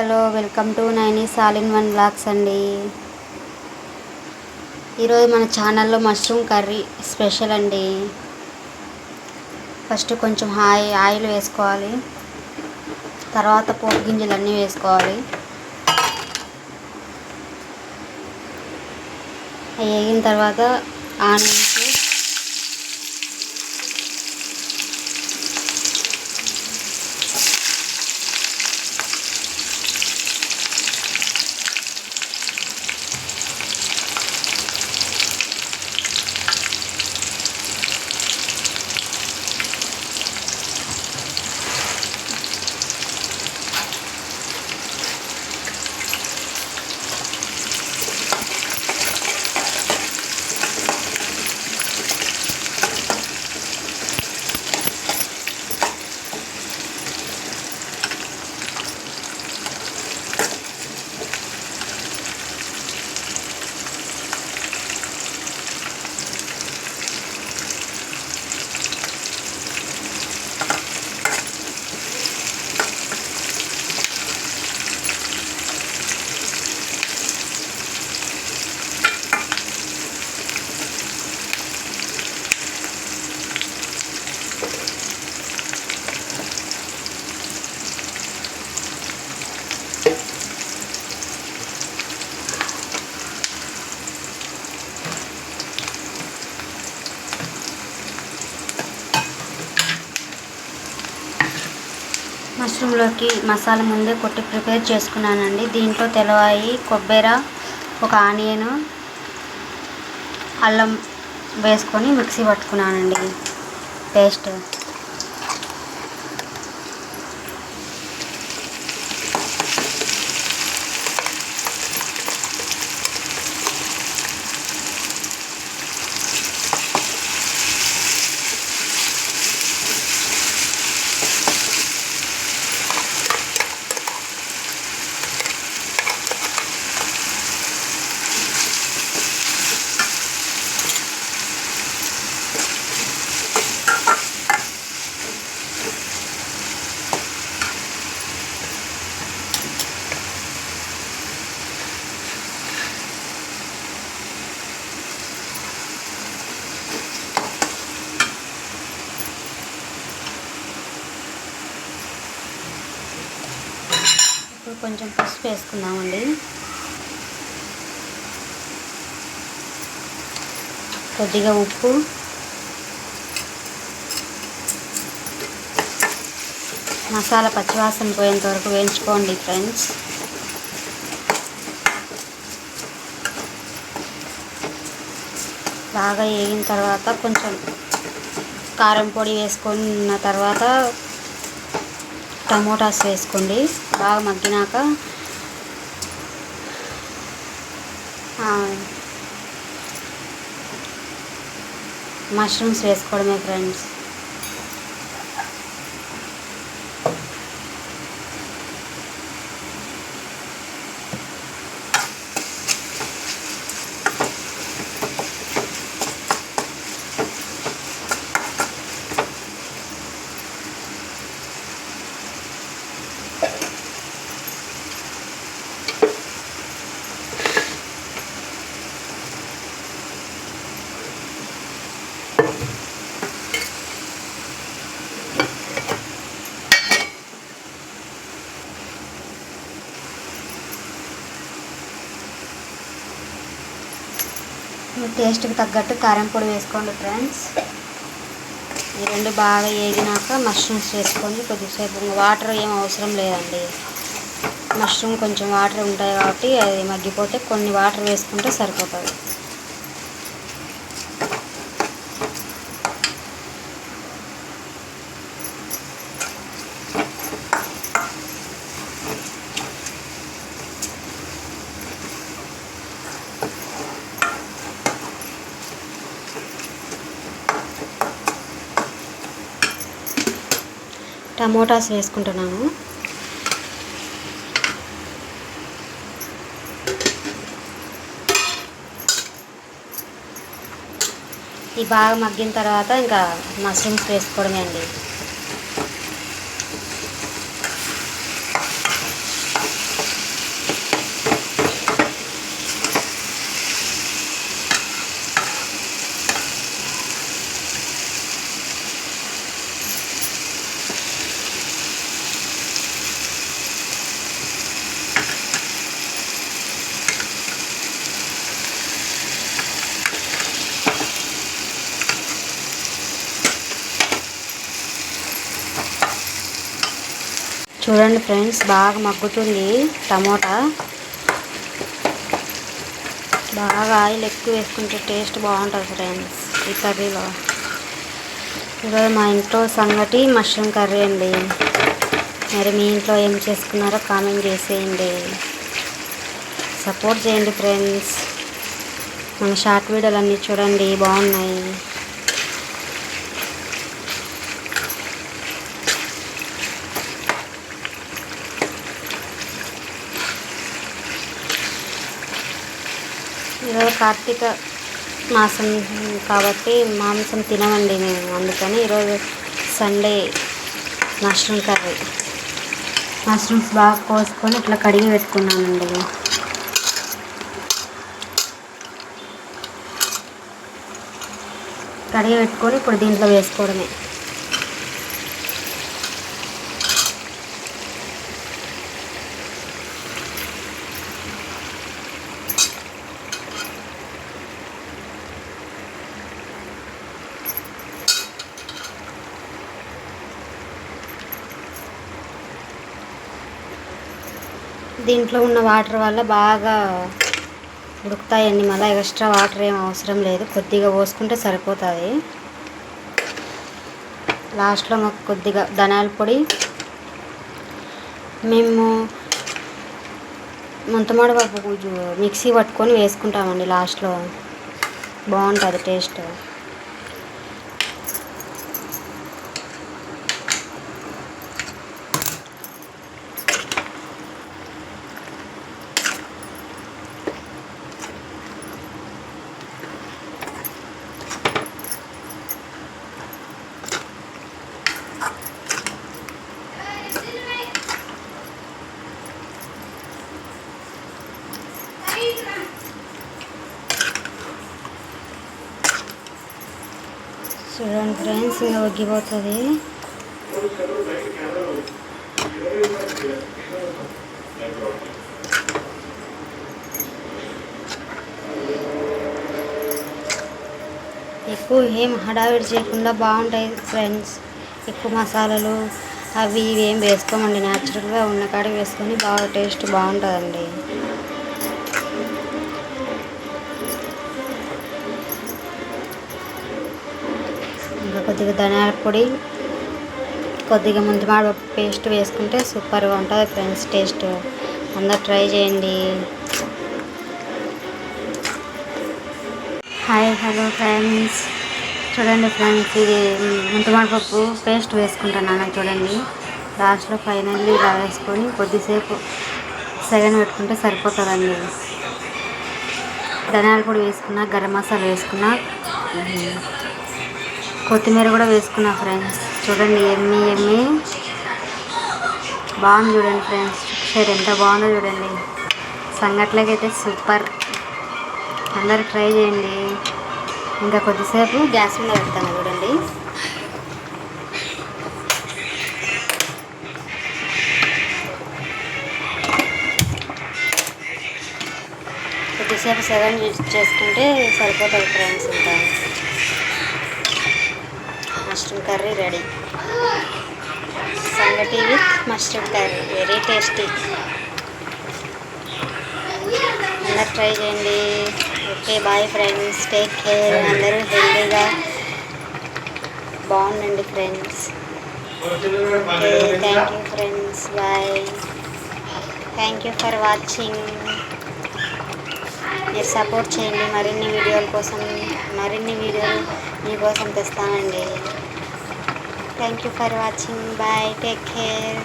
Hello welcome to Naini's all in one blogs అండి. ఈరోజు మన ఛానల్లో మష్రూమ్ కర్రీ స్పెషల్ అండి. ఫస్ట్ కొంచెం ఆయిల్ వేసుకోవాలి, తర్వాత పోపు గింజలు అన్నీ వేసుకోవాలి. అవి వేగిన తర్వాత ఆనియన్స్, మష్రూమ్లోకి మసాలా ముందే కొట్టి ప్రిపేర్ చేసుకున్నానండి. దీంట్లో తెల్లవాయి, కొబ్బరి, ఒక ఆనియన్, అల్లం వేసుకొని మిక్సీ పట్టుకున్నానండి పేస్ట్. కొంచెం పసుపు వేసుకుందామండి, కొద్దిగా ఉప్పు, మసాలా పచ్చివాసన పోయేంత వరకు వేయించుకోండి ఫ్రెండ్స్. బాగా వేగిన తర్వాత కొంచెం కారం పొడి వేసుకున్న తర్వాత టమోటాస్ వేసుకోండి. బాగా మగ్గినాక మష్రూమ్స్ వేసుకోవడమే ఫ్రెండ్స్. టేస్ట్కి తగ్గట్టు కారం పొడి వేసుకోండి ఫ్రెండ్స్. ఈ రెండు బాగా వేగినాక మష్రూమ్స్ వేసుకోండి. కొద్దిసేపు వాటర్ ఏం అవసరం లేదండి, మష్రూమ్ కొంచెం వాటర్ ఉంటాయి కాబట్టి అది మగ్గిపోతే కొన్ని వాటర్ వేసుకుంటే సరిపోతుంది. టమోటాస్ వేసుకుంటున్నాము. ఈ బాగా మగ్గిన తర్వాత ఇంకా మష్రూమ్స్ వేసుకోవడమే అండి. చూడండి ఫ్రెండ్స్, బాగా మగ్గుతుంది టమోటా. బాగా ఆయిల్ ఎక్కువ వేసుకుంటే టేస్ట్ బాగుంటుంది ఫ్రెండ్స్ ఈ కర్రీలో. ఈరోజు మా ఇంట్లో సంగటి మష్రూమ్ కర్రీ అండి. మరి మీ ఇంట్లో ఏం చేసుకున్నారో కామెంట్ చేసేయండి. సపోర్ట్ చేయండి ఫ్రెండ్స్. మన షార్ట్ వీడియోలు అన్నీ చూడండి, బాగున్నాయి. ఈరోజు కార్తీక మాసం కాబట్టి మాంసం తినమండి మేము, అందుకని ఈరోజు సండే మష్రూమ్ కర్రీ. మష్రూమ్స్ బాగా కోసుకొని ఇట్లా కడిగి పెట్టుకున్నానండి. కడిగి పెట్టుకొని ఇప్పుడు దీంట్లో వేసుకోవడమే. దీంట్లో ఉన్న వాటర్ వల్ల బాగా ఉడుకుతాయండి. మళ్ళీ ఎక్స్ట్రా వాటర్ ఏం అవసరం లేదు, కొద్దిగా పోసుకుంటే సరిపోతుంది. లాస్ట్లో మాకు కొద్దిగా ధనియాల పొడి, మేము ముంతమాడి పప్పు మిక్సీ పట్టుకొని వేసుకుంటామండి లాస్ట్లో, బాగుంటుంది టేస్ట్. చూడండి ఫ్రెండ్స్, ఇంకా ఉగ్గిపోతుంది. ఎక్కువ ఏం హడావిడి చేయకుండా బాగుంటాయి ఫ్రెండ్స్. ఎక్కువ మసాలాలు అవి ఇవి ఏం వేసుకోమండి, న్యాచురల్గా ఉన్న కాడికి వేసుకొని బాగా టేస్ట్ బాగుంటుందండి. ఇంకా కొద్దిగా ధనియాల పొడి, కొద్దిగా ముంతమాడి పేస్ట్ వేసుకుంటే సూపర్గా ఉంటుంది ఫ్రెండ్స్ టేస్ట్. అందరు ట్రై చేయండి. Hi, hello friends. చూడండి ఫ్రెండ్స్, ఇది ముంతమాడి పప్పు పేస్ట్ వేసుకుంటున్నాను చూడండి. లాస్ట్లో ఫైనల్లీ ఇలా వేసుకొని కొద్దిసేపు సెగన్ పెట్టుకుంటే సరిపోతుందండి. ధనియాల పొడి వేసుకున్నా, గరం మసాలా వేసుకున్నా, కొత్తిమీర కూడా వేసుకున్నా ఫ్రెండ్స్. చూడండి ఎమ్మి ఎమ్మి బాగుంది. చూడండి ఫ్రెండ్స్, షేర్ ఎంత బాగుందో చూడండి. సంగట్లకైతే సూపర్. అందరూ ట్రై చేయండి. ఇంకా కొద్దిసేపు గ్యాస్ మీద పెడతాను చూడండి. కొద్దిసేపు సెవెన్ చేసుకుంటే సరిపోతుంది ఫ్రెండ్స్. ఇంకా mushroom curry ready. Sangati with mushroom curry, very tasty. అందరు ట్రై చేయండి. Okay, bye friends, take care. అందరూ హెల్తీగా బాగుండండి friends. Okay, thank you friends, bye. Thank you for watching. మీరు సపోర్ట్ చేయండి. మరిన్ని వీడియోల కోసం, మరిన్ని వీడియోలు మీకోసం తెస్తానండి. Thank you for watching. Bye, take care.